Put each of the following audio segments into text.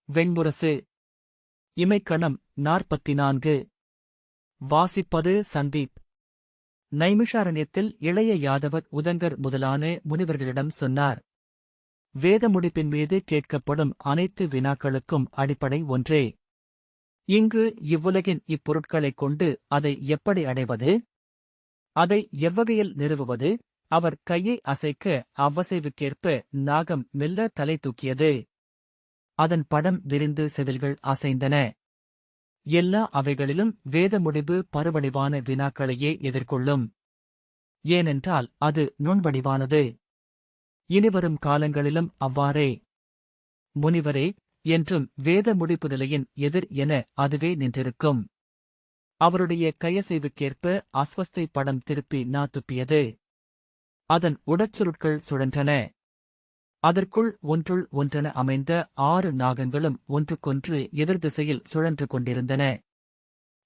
வெண்முரசு. இமைக்கணம் 44. வாசிப்பது சந்தீப். நைமிஷாரண்யத்தில் இளைய யாதவர் உதங்கர் முதலான முனிவர்களிடம் சொன்னார். வேத முடிப்பின் மீது கேட்கப்படும் அனைத்து வினாக்களுக்கும் அடிப்படை ஒன்றே. இங்கு இவ்வுலகின் இப்பொருட்களைக் கொண்டு அதை எப்படி அடைவது? அதை எவ்வகையில் நிறுவுவது? அவர் கையை அசைக்க அவ்வசைவுக்கேற்ப நாகம் மெல்ல தலை தூக்கியது. அதன் படம் விரிந்து செதில்கள் அசைந்தன. எல்லா அவைகளிலும் வேத முடிவு பருவடிவான வினாக்களையே எதிர்கொள்ளும். ஏனென்றால் அது நுண்வடிவானது. இனிவரும் காலங்களிலும் அவ்வாறே. முனிவரே என்றும் வேத முடிப்பு நிலையின் எதிர் என அதுவே நின்றிருக்கும். அவருடைய கையசைவுக்கேற்ப அஸ்வஸ்தை படம் திருப்பி துப்பியது. அதன் உடற்சுருட்கள் சுழன்றன. அதற்குள் ஒன்றுள் ஒன்றென அமைந்த 6 நாகங்களும் ஒன்றுக்கொன்று எதிர் திசையில் சுழன்று கொண்டிருந்தன.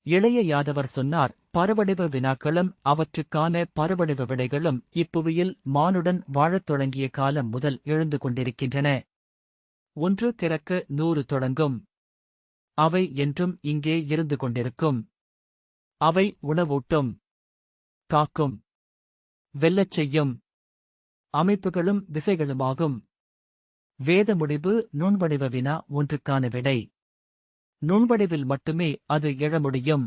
இளைய யாதவர் சொன்னார், பருவடிவ வினாக்களும் அவற்றுக்கான பருவடிவ விடைகளும் இப்புவியில் மானுடன் வாழத் தொடங்கிய காலம் முதல் எழுந்து கொண்டிருக்கின்றன. 1 திறக்க 100 தொடங்கும். அவை என்றும் இங்கே இருந்து கொண்டிருக்கும். அவை உணவூட்டும், காக்கும், வெல்லச் செய்யும் அமைப்புகளும் திசைகளுமாகும். வேத முடிவு நுண்வடிவ வினா ஒன்றுக்கான விடை. நுண்வடிவில் மட்டுமே அது எழ முடியும்.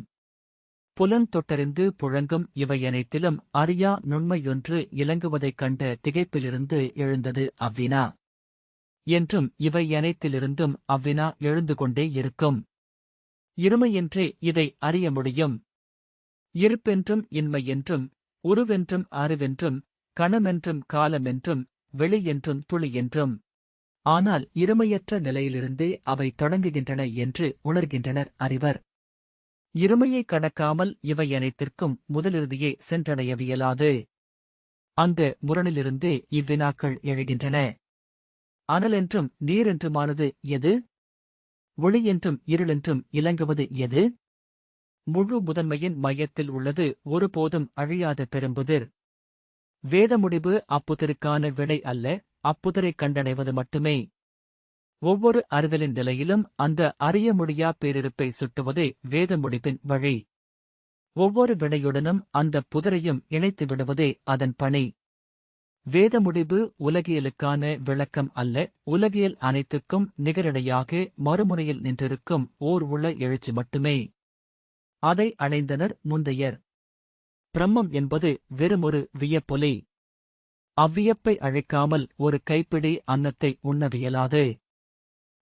புலன் தொட்டறிந்து புழங்கும் இவையனைத்திலும் அறியா நுண்மையொன்று இலங்குவதைக் கண்ட திகைப்பிலிருந்து எழுந்தது அவ்வினா. என்றும் இவையனைத்திலிருந்தும் அவ்வினா எழுந்து கொண்டே இருக்கும். இருமையின்றே இதை அறிய முடியும். இருப்பென்றும் இன்மையென்றும், உருவென்றும் அறிவென்றும், கணமென்றும் காலமென்றும், வெளி என்றும் துளி என்றும். ஆனால் இருமையற்ற நிலையிலிருந்தே அவை தொடங்குகின்றன என்று உணர்கின்றனர் அறிவர். இருமையை கடக்காமல் இவையனைத்திற்கும் முதலிறுதியே சென்றடையவியலாது. அந்த முரணிலிருந்தே இவ்வினாக்கள் எழுகின்றன. அனலென்றும் நீரென்றுமானது எது? ஒளி என்றும் இருளென்றும் இலங்குவது எது? முழு முதன்மையின் மையத்தில் உள்ளது ஒருபோதும் அழியாத பெரும்புதிர். வேத முடிவு அப்புதிருக்கான விடை அல்ல, அப்புதிரைக் கண்டடைவது மட்டுமே. ஒவ்வொரு அறிதலின் நிலையிலும் அந்த அறிய முடியா பேரிருப்பை சுட்டுவதே வேத முடிப்பின் வழி. ஒவ்வொரு விடையுடனும் அந்த புதிரையும் இணைத்து விடுவதே அதன் பணி. வேத முடிவு உலகியலுக்கான விளக்கம் அல்ல, உலகியல் அனைத்துக்கும் நிகரடையாக மறுமுனையில் நின்றிருக்கும் ஓர் உள்ள எழுச்சி மட்டுமே. அதை அடைந்தனர் முந்தையர். பிரம்மம் என்பது வெறுமொரு வியப்பொலி. அவ்வியப்பை அழைக்காமல் ஒரு கைப்பிடி அன்னத்தை உண்ணவியலாது.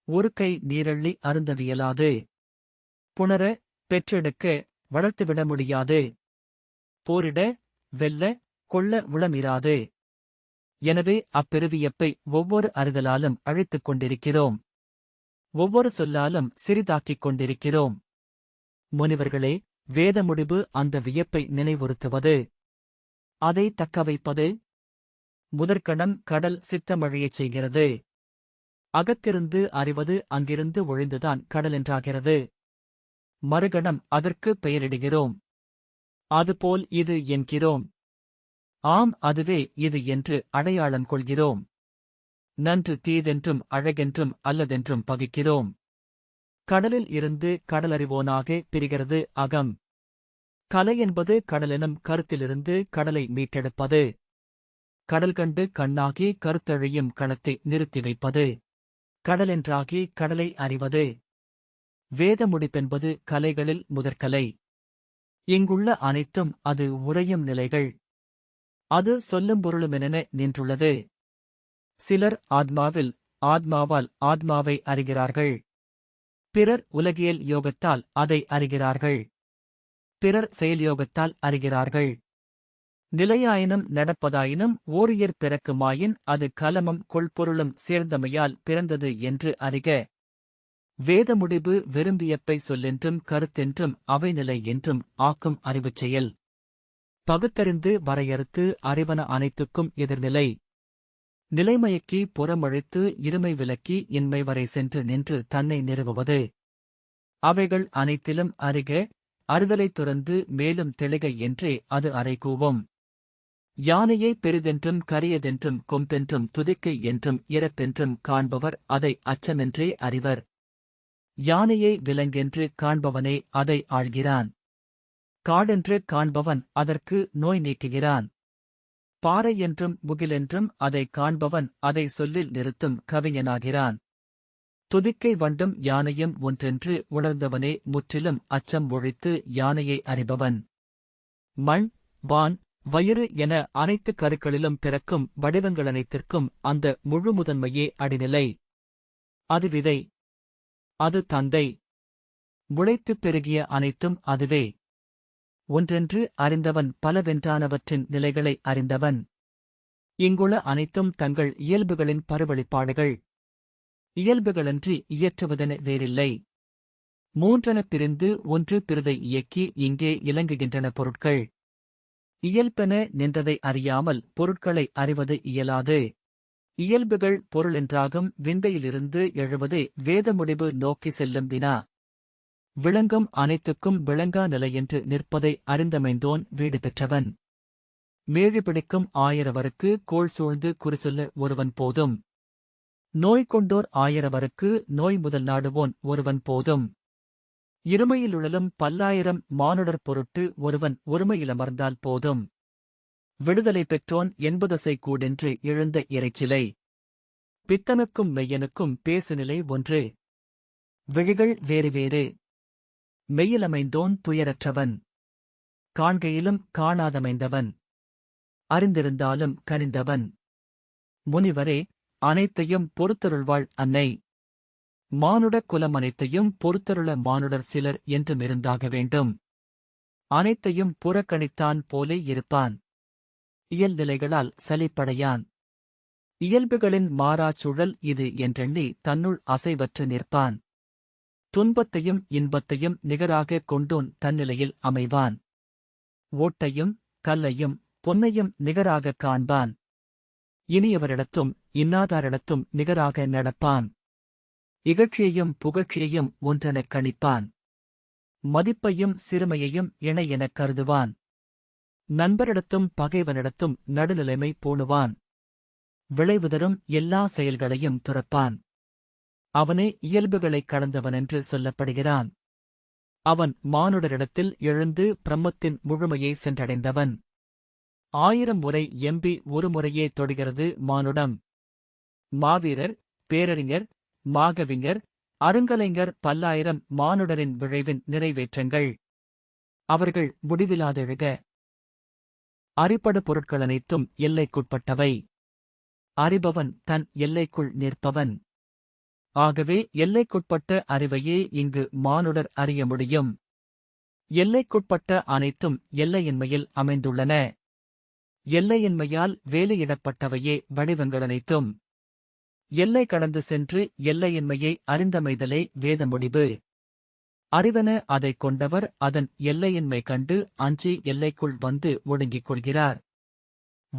ஒரு கை நீரள்ளி அருந்தவியலாது. புணர, பெற்றெடுக்க, வளர்த்துவிட முடியாது. போரிட, வெல்ல, கொள்ள உளமிராது. எனவே அப்பெருவியப்பை ஒவ்வொரு அறிதலாலும் அழைத்துக் கொண்டிருக்கிறோம். ஒவ்வொரு சொல்லாலும் சிறிதாக்கிக் கொண்டிருக்கிறோம். முனிவர்களே, வேத முடிவு அந்த வியப்பை நினைவுறுத்துவது. அதை தக்கவைப்பது. முதற்கணம் கடல் சித்தமழியச் செய்கிறது. அகத்திருந்து அறிவது அங்கிருந்து ஒழிந்துதான் கடலென்றாகிறது. மறுகணம் அதற்கு பெயரிடுகிறோம். அதுபோல் இது என்கிறோம். ஆம், அதுவே இது என்று அடையாளம் கொள்கிறோம். நன்று தீதென்றும் அழகென்றும் அல்லதென்றும் பகிக்கிறோம். கடலில் இருந்து கடலறிவோனாக பிரிகிறது அகம். கலை என்பது கடலெனும் கருத்திலிருந்து கடலை மீட்டெடுப்பது. கடல் கண்டு கண்ணாகி கருத்தழியும் களத்தை நிறுத்தி வைப்பது. கடலென்றாகி கடலை அறிவது. வேத முடிப்பென்பது கலைகளில் முதற்கலை. இங்குள்ள அனைத்தும் அது உறையும் நிலைகள். அது சொல்லும் பொருளுமென நின்றுள்ளது. சிலர் ஆத்மாவால் ஆத்மாவை அறிகிறார்கள். பிறர் உலகியல் யோகத்தால் அதை அறிகிறார்கள். பிறர் செயல்யோகத்தால் அறிகிறார்கள். நிலையாயினும் நடப்பதாயினும் ஓரியற் பிறக்குமாயின் அது கலமம் கொள்பொருளும் சேர்ந்தமையால் பிறந்தது என்று அறிக. வேத முடிவு விரும்பியப்பை சொல்லென்றும் கருத்தென்றும் அவைநிலை என்றும் ஆக்கும் அறிவுச் செயல். பகுத்தறிந்து வரையறுத்து அறிவன அனைத்துக்கும் எதிர்நிலை. நிலைமயக்கி புறமழித்து இருமை விலக்கி இன்மை வரை சென்று நின்று தன்னை நிறுவுவது. அவைகள் அனைத்திலும் அறிக, அறிதலைத் துறந்து மேலும் தெளிக என்றே அது அறைகூவும். யானையை பெரிதென்றும் கரியதென்றும் கொம்பென்றும் துதிக்கை என்றும் இறப்பென்றும் காண்பவர் அதை அச்சமென்றே அறிவர். யானையை விலங்கென்று காண்பவனே அதை ஆள்கிறான். காடென்று காண்பவன் அதற்கு நோய் நீக்குகிறான். பாறை என்றும் முகிலென்றும் அதை காண்பவன் அதை சொல்லில் நிறுத்தும் கவிஞனாகிறான். துதிக்கை வண்டும் யானையும் ஒன்றென்று உணர்ந்தவனே முற்றிலும் அச்சம் ஒழித்து யானையை அறிபவன். மண், வான், வயிறு என அனைத்து கருக்களிலும் பிறக்கும் வடிவங்களனைத்திற்கும் அந்த முழுமுதன்மையே அடிநிலை. அது விதை. அது தந்தை. முளைத்துப் பெருகிய அனைத்தும் அதுவே. ஒன்றென்று அறிந்தவன் பலவென்றானவற்றின் நிலைகளை அறிந்தவன். இங்குள்ள அனைத்தும் தங்கள் இயல்புகளின் பருவழிப்பாடுகள். இயல்புகளன்றி இயற்றுவதென வேறில்லை. மூன்றெனப் பிரிந்து ஒன்று பிறிதை இயக்கி இங்கே இலங்குகின்றன பொருட்கள். இயல்பென நின்றதை அறியாமல் பொருட்களை அறிவது இயலாது. இயல்புகள் பொருளென்றாகும் விந்தையிலிருந்து எழுவதே வேத முடிவு நோக்கி செல்லும் வினா. விளங்கும் அனைத்துக்கும் விளங்கா நிலையென்று நிற்பதை அறிந்தமைந்தோன் வீடு பெற்றவன். மேழி பிடிக்கும் ஆயிரவருக்கு கோள் சூழ்ந்து குறிசொல்ல ஒருவன் போதும். நோய் கொண்டோர் ஆயிரவருக்கு நோய் முதல் நாடுவோன் ஒருவன் போதும். இருமையிலுழலும் பல்லாயிரம் மானுடர் பொருட்டு ஒருவன் ஒருமையிலமர்ந்தால் போதும். விடுதலை பெற்றோன் என்பதசை கூடென்று எழுந்த இறைச்சிலை. பித்தனுக்கும் மெய்யனுக்கும் பேசுநிலை ஒன்று. விழிகள் வேறு வேறு. மெய்யிலமைந்தோன் துயரற்றவன். காண்கையிலும் காணாதமைந்தவன். அறிந்திருந்தாலும் கனிந்தவன். முனிவரே, அனைத்தையும் பொறுத்தருள்வாள் அன்னை. மானுட குலம் அனைத்தையும் பொறுத்தருள மானுடர் சிலர் என்றுமிருந்தாக வேண்டும். அனைத்தையும் புறக்கணித்தான் போலே இருப்பான். இயல்நிலைகளால் சலிப்படையான். இயல்புகளின் மாறாச்சூழல் இது என்றெண்ணி தன்னுள் அசைவற்று நிற்பான். துன்பத்தையும் இன்பத்தையும் நிகராகக் கொண்டோன் தன்னிலையில் அமைவான். ஓட்டையும் கல்லையும் பொன்னையும் நிகராகக் காண்பான். இனியவரிடத்தும் இன்னாதாரிடத்தும் நிகராக நடப்பான். இகழ்ச்சியையும் புகழ்ச்சியையும் ஒன்றெனக் கணிப்பான். மதிப்பையும் சிறுமையையும் இணை எனக் கருதுவான். நண்பரிடத்தும் பகைவனிடத்தும் நடுநிலைமை பூணுவான். விளைவுதரும் எல்லா செயல்களையும் துறப்பான். அவனே இயல்புகளைக் கடந்தவனென்று சொல்லப்படுகிறான். அவன் மானுடரிடத்தில் எழுந்து பிரம்மத்தின் முழுமையை சென்றடைந்தவன். 1000 முறை எம்பி ஒரு முறையே தொடுகிறது மானுடம். மாவீரர், பேரறிஞர், மாகவிஞர், அருங்கலைஞர் பல்லாயிரம் மானுடரின் விழைவின் நிறைவேற்றங்கள். அவர்கள் முடிவிலாதெழுக. அறிபடு பொருட்களனைத்தும் எல்லைக்குட்பட்டவை. அறிபவன் தன் எல்லைக்குள் நிற்பவன். ஆகவே எல்லைக்குட்பட்ட அறிவையே இங்கு மானுடர் அறிய முடியும். எல்லைக்குட்பட்ட அனைத்தும் எல்லையின்மையில் அமைந்துள்ளன. எல்லையின்மையால் வேலையிடப்பட்டவையே வடிவங்களனைத்தும். எல்லை கடந்து சென்று எல்லையின்மையை அறிந்தமைதலே வேத முடிவு. அறிவென அதைக் கொண்டவர் அதன் எல்லையின்மை கண்டு அஞ்சி எல்லைக்குள் வந்து ஒடுங்கிக் கொள்கிறார்.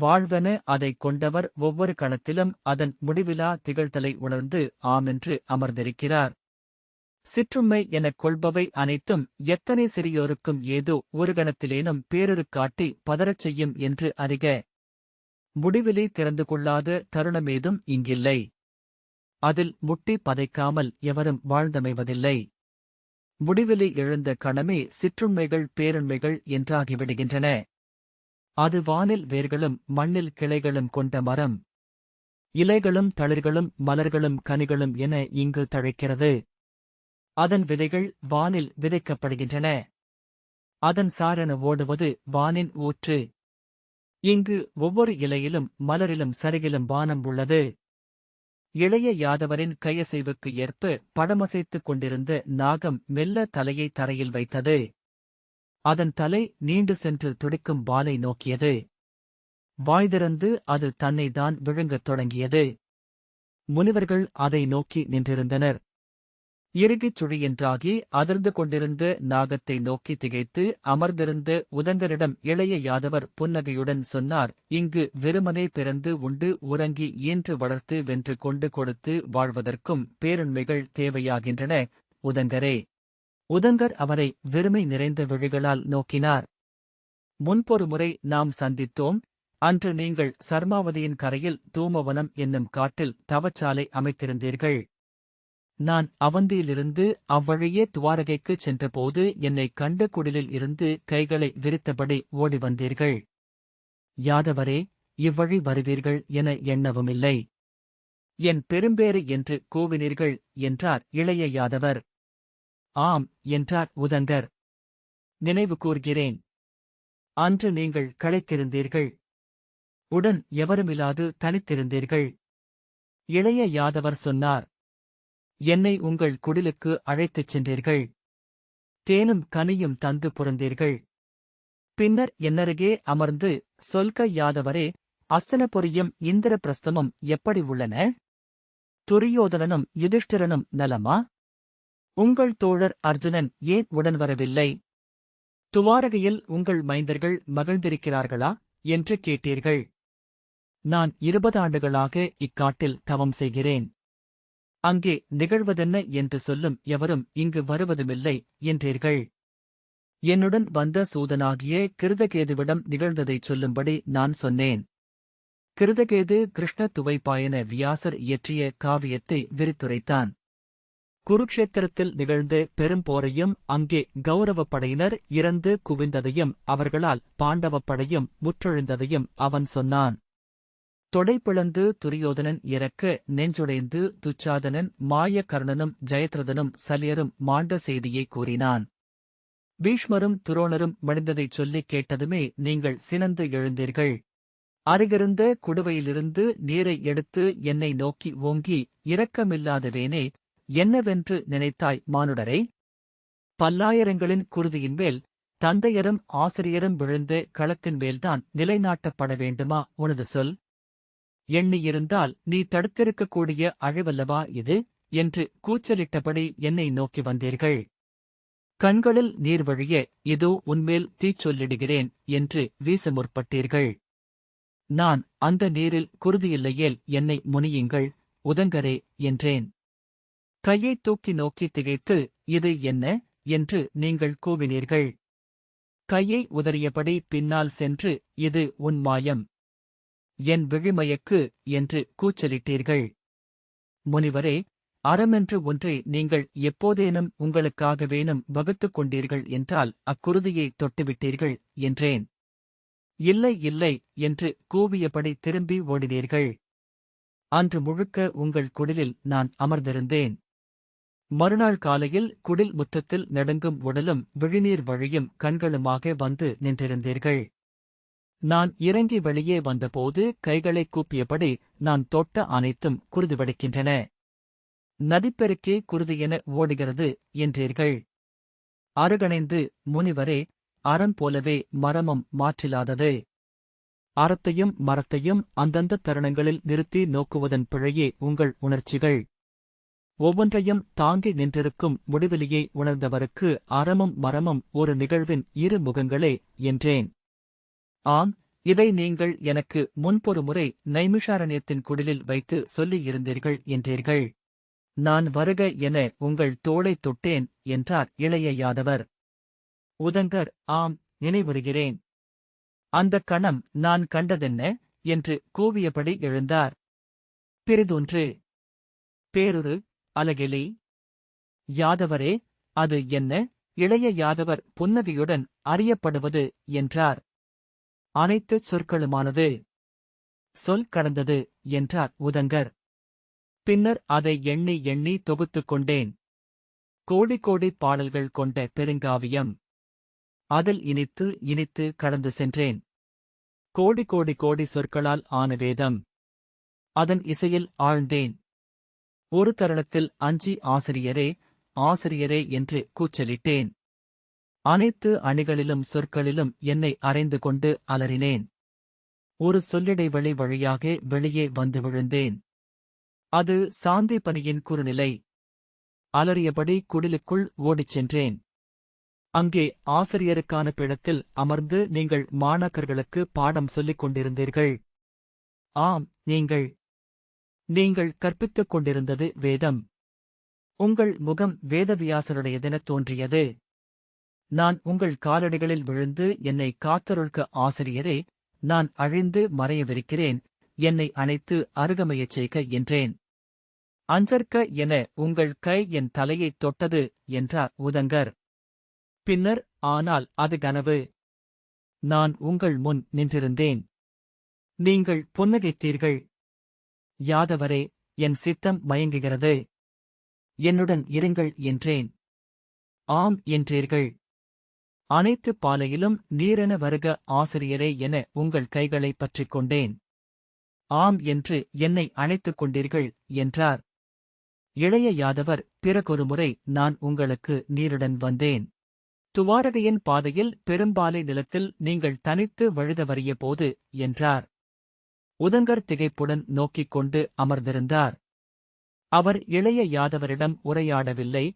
வாழ்வென அதைக் கொண்டவர் ஒவ்வொரு கணத்திலும் அதன் முடிவிலா திகழ்தலை உணர்ந்து ஆமென்று அமர்ந்திருக்கிறார். சிற்றுண்மை எனக் கொள்பவை அனைத்தும் எத்தனை சிறியோருக்கும் ஏதோ ஒரு கணத்திலேனும் பேரொரு காட்டி பதறச் செய்யும் என்று அறிக. முடிவிலே திறந்து கொள்ளாத தருணமேதும் இங்கில்லை. அதில் முட்டி பதைக்காமல் எவரும் வாழ்ந்தமைவதில்லை. முடிவிலே எழுந்த கணமே சிற்றுண்மைகள் பேருண்மைகள் என்றாகிவிடுகின்றன. அது வானில் வேர்களும் மண்ணில் கிளைகளும் கொண்ட மரம். இலைகளும் தளிர்களும் மலர்களும் கனிகளும் என இங்கு தழைக்கிறது. அதன் விதைகள் வானில் விதைக்கப்படுகின்றன. அதன் சாரென ஓடுவது வானின் ஊற்று. இங்கு ஒவ்வொரு இலையிலும் மலரிலும் சரிகிலும் வானம் உள்ளது. இளைய யாதவரின் கையசைவுக்கு ஏற்ப படமசைத்துக் கொண்டிருந்த நாகம் மெல்ல தலையை தரையில் வைத்தது. அதன் தலை நீண்டு சென்று துடிக்கும் வாலை நோக்கியது. வாய்திறந்து அது தன்னைதான் விழுங்கத் தொடங்கியது. முனிவர்கள் அதை நோக்கி நின்றிருந்தனர். இறுகிச் சுழியென்றாகி அதிர்ந்து கொண்டிருந்த நாகத்தை நோக்கி திகைத்து அமர்ந்திருந்த உதங்கரிடம் இளைய யாதவர் புன்னகையுடன் சொன்னார், இங்கு வெறுமனே பிறந்து உண்டு உறங்கி ஈன்று வளர்த்து வென்று கொண்டு கொடுத்து வாழ்வதற்கும் பேருண்மைகள் தேவையாகின்றன உதங்கரே. உதங்கர் அவரை வெறுமை நிறைந்த விழிகளால் நோக்கினார். முன்பொரு முறை நாம் சந்தித்தோம். அன்று நீங்கள் சர்மாவதியின் கரையில் தூமவனம் என்னும் காட்டில் தவச்சாலை அமைத்திருந்தீர்கள். நான் அவந்தியிலிருந்து அவ்வழியே துவாரகைக்குச் சென்றபோது என்னைக் கண்ட குடிலில் இருந்து கைகளை விரித்தபடி ஓடி வந்தீர்கள். யாதவரே, இவ்வழி வருவீர்கள் என எண்ணவுமில்லை. என் பெரும்பேறு என்று கூவினீர்கள் என்றார் இளைய யாதவர். ஆம் என்றார் உதங்கர். நினைவு கூர்கிறேன். அன்று நீங்கள் களைத்திருந்தீர்கள். உடன் எவருமில்லாது தனித்திருந்தீர்கள். இளைய யாதவர் சொன்னார். என்னை உங்கள் குடிலுக்கு அழைத்துச் சென்றீர்கள். தேனும் கனியும் தந்து புரந்தீர்கள். பின்னர் என்னருகே அமர்ந்து, சொல்க யாதவரே, அஸ்தனபுரியும் இந்திரபிரஸ்தமும் எப்படி உள்ளன? துரியோதனனும் யுதிஷ்டிரனும் நலமா? உங்கள் தோழர் அர்ஜுனன் ஏன் உடன் வரவில்லை? துவாரகையில் உங்கள் மைந்தர்கள் மகிழ்ந்திருக்கிறார்களா என்று கேட்டீர்கள். நான் 20 ஆண்டுகளாக இக்காட்டில் தவம் செய்கிறேன். அங்கே நிகழ்வதென்ன என்று சொல்லும் எவரும் இங்கு வருவதுமில்லை என்றீர்கள். என்னுடன் வந்த சூதனாகிய கிருதகேதுவிடம் நிகழ்ந்ததைச் சொல்லும்படி நான் சொன்னேன். கிருதகேது கிருஷ்ண துவைபாயன வியாசர் இயற்றிய காவியத்தை விரித்துரைத்தான். குருக்ஷேத்திரத்தில் நிகழ்ந்த பெரும்போரையும் அங்கே கௌரவப் படையினர் இறந்து குவிந்ததையும் அவர்களால் பாண்டவப் படையும் முற்றொழிந்ததையும் அவன் சொன்னான். தொடைப்பிளந்து துரியோதனன் இறக்க நெஞ்சுடைந்து துச்சாதனன் மாயகர்ணனும் ஜெயத்ரதனும் சலியரும் மாண்ட செய்தியை கூறினான். பீஷ்மரும் துரோணரும் மடிந்ததைச் சொல்லிக் கேட்டதுமே நீங்கள் சினந்து எழுந்தீர்கள். அருகிருந்த குடுவையிலிருந்து நீரை எடுத்து என்னை நோக்கி ஓங்கி, இரக்கமில்லாதவேனே, என்னவென்று நினைத்தாய் மானுடரை? பல்லாயிரங்களின் குருதியின்மேல் தந்தையரும் ஆசிரியரும் விழுந்த களத்தின் மேல்தான் நிலைநாட்டப்பட வேண்டுமா உனது சொல்? எண்ணியிருந்தால் நீ தடுத்திருக்கக்கூடிய அழிவல்லவா இது என்று கூச்சலிட்டபடி என்னை நோக்கி வந்தீர்கள். கண்களில் நீர் வழிய, இதோ உன்மேல் தீச்சொல்லிடுகிறேன் என்று வீச முற்பட்டீர்கள். நான் அந்த நீரில் குருதியில்லையேல் என்னை முனியுங்கள் உதங்கரே என்றேன். கையைத் தூக்கி நோக்கி திகைத்து, இது என்ன என்று நீங்கள் கூவினீர்கள். கையை உதறியபடி பின்னால் சென்று, இது உன் மாயம், என் விழிமயக்கு என்று கூச்சலிட்டீர்கள். முனிவரே, அறமென்று ஒன்றை நீங்கள் எப்போதேனும் உங்களுக்காகவேனும் வகுத்துக் கொண்டீர்கள் என்றால் அக்குருதியை தொட்டுவிட்டீர்கள் என்றேன். இல்லை இல்லை என்று கூவியபடி திரும்பி ஓடினீர்கள். அன்று முழுக்க உங்கள் குடிலில் நான் அமர்ந்திருந்தேன். மறுநாள் காலையில் குடில் முற்றத்தில் நடுங்கும் உடலும் விழிநீர் வழியும் கண்களுமாக வந்து நின்றிருந்தீர்கள். நான் இறங்கி வெளியே வந்தபோது கைகளைக் கூப்பியபடி நான் தொட்ட அனைத்தும் குருதி வடிக்கின்றன. நதிப்பெருக்கே குருதியென ஓடுகிறது என்றீர்கள். அருகணைந்து, முனிவரே, அறம் போலவே மரமும் மாற்றிலாதது. அறத்தையும் மரத்தையும் அந்தந்த தருணங்களில் நிறுத்தி நோக்குவதன் பிழையே உங்கள் உணர்ச்சிகள். ஒவ்வொன்றையும் தாங்கி நின்றிருக்கும் முடிவிலியை உணர்ந்தவருக்கு அறமும் மரமும் ஒரு நிகழ்வின் இரு முகங்களே என்றேன். ஆம், இதை நீங்கள் எனக்கு முன்பொரு முறை நைமிஷாரண்யத்தின் குடிலில் வைத்து சொல்லியிருந்தீர்கள் என்றீர்கள். நான் வருக என உங்கள் தோளைத் தொட்டேன் என்றார் இளைய யாதவர். உதங்கர், ஆம், நினைவுறுகிறேன். அந்தக் கணம் நான் கண்டதென்ன என்று கூவியபடி எழுந்தார். பிறிதொன்று. பேருரு, அலகிலி. யாதவரே, அது என்ன? இளைய யாதவர் புன்னகையுடன் அறியப்படுவது என்றார். அனைத்துச் சொற்களுமானது. சொல் கடந்தது என்றார் உதங்கர். பின்னர் அதை எண்ணி எண்ணி தொகுத்துக் கொண்டேன். கோடி கோடி பாடல்கள் கொண்ட பெருங்காவியம். அதில் இனித்து இனித்து கடந்து சென்றேன். கோடி கோடி கோடி சொற்களால் ஆன வேதம். அதன் இசையில் ஆழ்ந்தேன். ஒரு தருணத்தில் அஞ்சி ஆசிரியரே, ஆசிரியரே என்று கூச்சலிட்டேன். அனைத்து அணிகளிலும் சொற்களிலும் என்னை அறைந்து கொண்டு அலறினேன். ஒரு சொல்லிடைவெளி வழியாக வெளியே வந்து விழுந்தேன். அது சாந்திபனியின் குறுநிலை. அலறியபடி குடிலுக்குள் ஓடிச் சென்றேன். அங்கே ஆசிரியருக்கான பிடத்தில் அமர்ந்து நீங்கள் மாணாக்கர்களுக்கு பாடம் சொல்லிக் கொண்டிருந்தீர்கள். ஆம், நீங்கள் கற்பித்துக் கொண்டிருந்தது வேதம். உங்கள் முகம் வேதவியாசருடையதெனத் தோன்றியது. நான் உங்கள் காலடிகளில் விழுந்து என்னை காத்தருள்க ஆசிரியரே, நான் அழிந்து மறையவிருக்கிறேன், என்னை அணைத்து அருகமையச் செய்க என்றேன். அஞ்சற்க என உங்கள் கை என் தலையைத் தொட்டது என்றார் உதங்கர். பின்னர், ஆனால் அது கனவு. நான் உங்கள் முன் நின்றிருந்தேன். நீங்கள் புன்னகைத்தீர்கள். யாதவரே, என் சித்தம் மயங்குகிறது. என்னுடன் இருங்கள் என்றேன். ஆம் என்றீர்கள். அனைத்து பாலையிலும் நீரென வருக ஆசிரியரே என உங்கள் கைகளை பற்றிக் கொண்டேன். ஆம் என்று என்னை அழைத்துக் கொண்டீர்கள் என்றார். இளைய யாதவர், பிறகொருமுறை நான் உங்களுக்கு நீருடன் வந்தேன். துவாரகையின் பாதையில் பெரும்பாலை நிலத்தில் நீங்கள் தனித்து வழுத வறிய போது என்றார். உதங்கர் திகைப்புடன் நோக்கிக் கொண்டு அமர்ந்திருந்தார். அவர் இளைய யாதவரிடம் உரையாடவில்லை.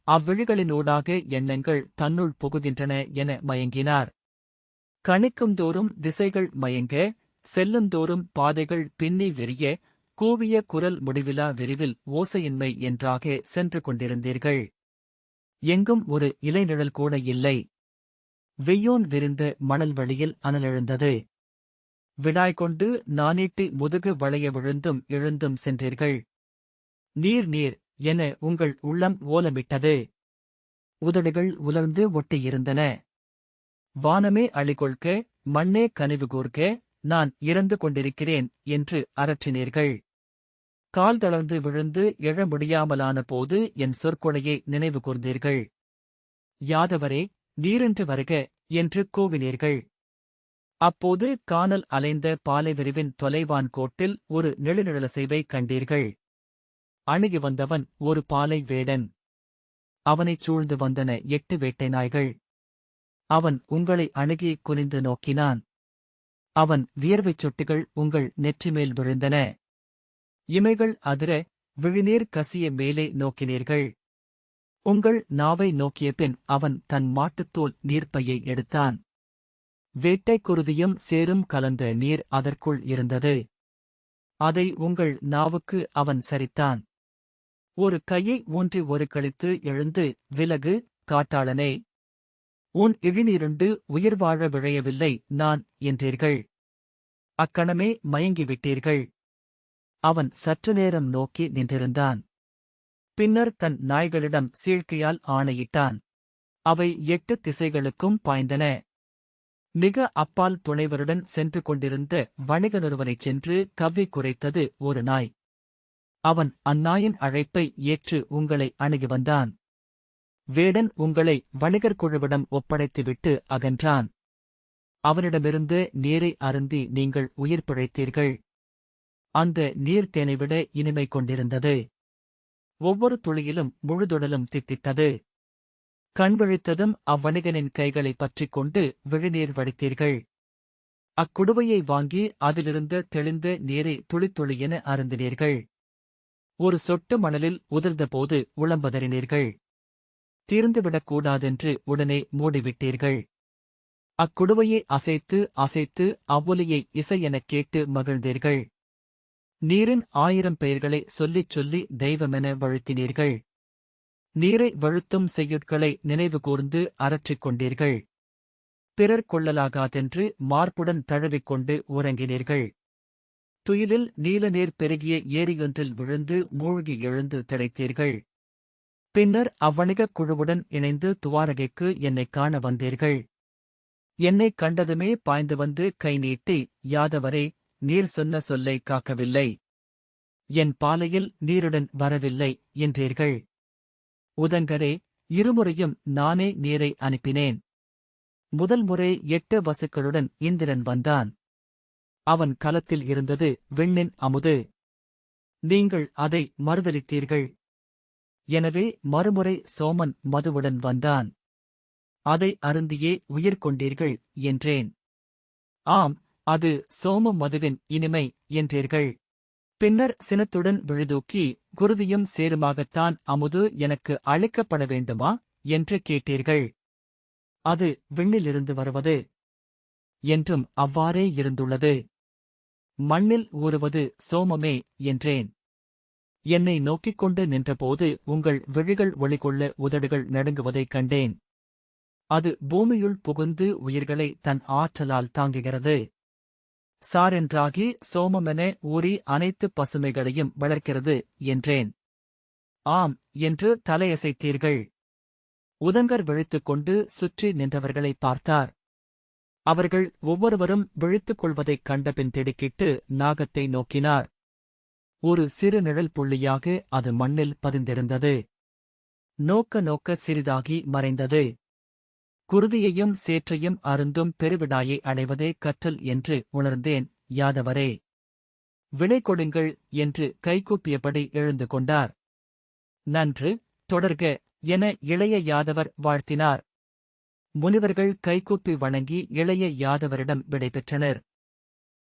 அவ்விழிகளினூடாக எண்ணங்கள் தன்னுள் புகுகின்றன என மயங்கினார். கணிக்குந்தோறும் திசைகள் மயங்க, செல்லுந்தோறும் பாதைகள் பின்னி விரிய, கூவிய குரல் முடிவிலா விரிவில் ஓசையின்மை என்றாக சென்று கொண்டிருந்தீர்கள். எங்கும் ஒரு இலைநிழல் கூட இல்லை. வெய்யோன் விரிந்த மணல் வழியில் அனலெழுந்தது. விடாய் கொண்டு நானீட்டி முதுகு வளைய விழுந்தும் எழுந்தும் சென்றீர்கள். நீர் நீர் என உங்கள் உள்ளம் ஓலமிட்டது. உதடுகள் உலர்ந்து ஒட்டியிருந்தன. வானமே அழிகொள்க, மண்ணே கனிவு கூர்க, நான் இறந்து கொண்டிருக்கிறேன் என்று அரற்றினீர்கள். கால் தளர்ந்து விழுந்து எழ முடியாமலான போது என் சொற்கொடையை நினைவு கூர்ந்தீர்கள். யாதவரே, நீரென்று வருக என்று கூவினீர்கள். அப்போது கானல் அலைந்த பாலை விரிவின் தொலைவான் கோட்டில் ஒரு நெடுநிழலசைவை கண்டீர்கள். அணுகி வந்தவன் ஒரு பாலை வேடன். அவனைச் சூழ்ந்து வந்தன 8 வேட்டை நாய்கள். அவன் உங்களை அணுகி குனிந்து நோக்கினான். அவன் வியர்வைச் சொட்டுகள் உங்கள் நெற்றிமேல் விழுந்தன. இமைகள் அதிர, விழிநீர் கசிய மேலே நோக்கினீர்கள். உங்கள் நாவை நோக்கிய பின் அவன் தன் மாட்டுத்தோல் நீர்ப்பையை எடுத்தான். வேட்டைக் குருதியும் சேரும் கலந்த நீர் அதற்குள் இருந்தது. அதை உங்கள் நாவுக்கு அவன் சரித்தான். ஒரு கையை ஊன்றி ஒரு கழித்து எழுந்து, விலகு, காட்டாளனே. உன் இழிநீருண்டு உயிர் வாழ விழையவில்லை நான் என்றீர்கள். அக்கணமே மயங்கிவிட்டீர்கள். அவன் சற்று நேரம் நோக்கி நின்றிருந்தான். பின்னர் தன் நாய்களிடம் சீழ்க்கையால் ஆணையிட்டான். அவை 8 திசைகளுக்கும் பாய்ந்தன. மிக அப்பால் துணைவருடன் சென்று கொண்டிருந்த வணிகனொருவனைச் சென்று கவ்வி குரைத்தது ஒரு நாய். அவன் அந்நாயின் அழைப்பை ஏற்று உங்களை அணுகி வந்தான். வேடன் உங்களை வணிகர் குழுவிடம் ஒப்படைத்துவிட்டு அகன்றான். அவனிடமிருந்து நீரை அருந்தி நீங்கள் உயிர் பிழைத்தீர்கள். அந்த நீர் தேனைவிட இனிமை கொண்டிருந்தது. ஒவ்வொரு துளியிலும் முழுதுடலும் தித்தித்தது. கண்விழித்ததும் அவ்வணிகனின் கைகளை பற்றிக் கொண்டு விழிநீர் வடித்தீர்கள். அக்குடுவையை வாங்கி அதிலிருந்த தெளிந்த நீரை துளித்துளியென அருந்தினீர்கள். ஒரு சொட்டு மணலில் உதிர்ந்தபோது உளம்பதறினீர்கள். தீர்ந்துவிடக்கூடாதென்று உடனே மூடிவிட்டீர்கள். அக்குடுவையை அசைத்து அசைத்து அவ்வொலியை இசை எனக் கேட்டு மகிழ்ந்தீர்கள். நீரின் 1000 பெயர்களை சொல்லிச் சொல்லி தெய்வமென வழுத்தினீர்கள். நீரை வழுத்தும் செய்யுட்களை நினைவு கூர்ந்து அரற்றிக் கொண்டீர்கள். பிறர் கொள்ளலாகாதென்று மார்புடன் தழுவிக்கொண்டு உறங்கினீர்கள். துயிலில் நீல நீர் பெருகிய ஏரியொன்றில் விழுந்து மூழ்கி எழுந்து திளைத்தீர்கள். பின்னர் அவ்வணிகக் குழுவுடன் இணைந்து துவாரகைக்கு என்னைக் காண வந்தீர்கள். என்னைக் கண்டதுமே பாய்ந்து வந்து கை நீட்டி, யாதவரே, நீர் சொன்ன சொல்லை காக்கவில்லை. என் பாலையில் நீருடன் வரவில்லை என்றீர்கள். உதங்கரே, இருமுறையும் நானே நீரை அனுப்பினேன். முதல் முறை 8 வசுக்களுடன் இந்திரன் வந்தான். அவன் கலத்தில் இருந்தது விண்ணின் அமுது. நீங்கள் அதை மறுதலித்தீர்கள். எனவே மறுமுறை சோமன் மதுவுடன் வந்தான். அதை அருந்தியே உயிர் கொண்டீர்கள் என்றேன். ஆம், அது சோம மதுவின் இனிமை என்றீர்கள். பின்னர் சினத்துடன் விழுதூக்கி, குருதியும் சேருமாகத்தான் அமுது எனக்கு அளிக்கப்பட வேண்டுமா என்று கேட்டீர்கள். அது விண்ணிலிருந்து வருவது என்றும் அவ்வாறே இருந்துள்ளது. மண்ணில் ஊறுவது சோமமே என்றேன். என்னை நோக்கிக் கொண்டு நின்றபோது உங்கள் விழிகள் ஒளிகொள்ள உதடுகள் நடுங்குவதைக் கண்டேன். அது பூமியுள் புகுந்து உயிர்களை தன் ஆற்றலால் தாங்குகிறது. சாரென்றாகி சோமமென ஊறி அனைத்து பசுமைகளையும் வளர்க்கிறது என்றேன். ஆம் என்று தலையசைத்தீர்கள். உதங்கர் விழித்துக் கொண்டு சுற்றி நின்றவர்களை பார்த்தார். அவர்கள் ஒவ்வொருவரும் விழித்துக் கொள்வதைக் கண்டபின் திடுக்கிட்டு நாகத்தை நோக்கினார். ஒரு சிறு நிழல் புள்ளியாக அது மண்ணில் பதிந்திருந்தது. நோக்க நோக்க சிறிதாகி மறைந்தது. குருதியையும் சேற்றையும் அருந்தும் பெருவிடாயை அடைவதே கற்றல் என்று உணர்ந்தேன் யாதவரே. விடை கொடுங்கள் என்று கைகூப்பியபடி எழுந்து கொண்டார். நன்று, தொடர்க என இளைய யாதவர் வாழ்த்தினார். முனிவர்கள் கைகூப்பி வணங்கி இளைய யாதவரிடம் விடை பெற்றனர்.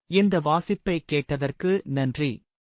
இந்த வாசிப்பை கேட்டதற்கு நன்றி.